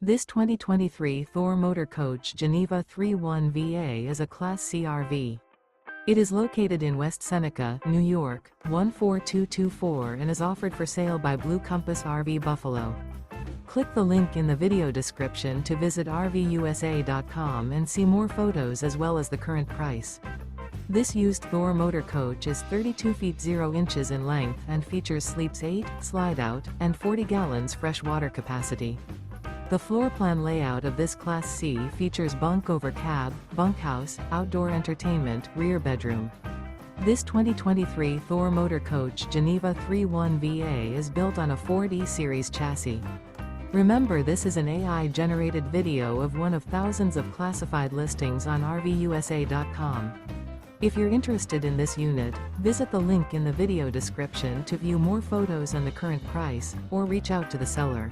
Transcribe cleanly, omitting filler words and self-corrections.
This 2023 Thor Motor Coach Geneva 31VA is a Class C RV. It is located in West Seneca, New York, 14224 and is offered for sale by Blue Compass RV Buffalo. Click the link in the video description to visit RVUSA.com and see more photos as well as the current price. This used Thor Motor Coach is 32 feet 0 inches in length and features sleeps 8, slide-out, and 40 gallons fresh water capacity. The floor plan layout of this Class C features bunk over cab, bunkhouse, outdoor entertainment, rear bedroom. This 2023 Thor Motor Coach Geneva 31VA is built on a 4D series chassis. Remember, this is an AI-generated video of one of thousands of classified listings on RVUSA.com. If you're interested in this unit, visit the link in the video description to view more photos and the current price, or reach out to the seller.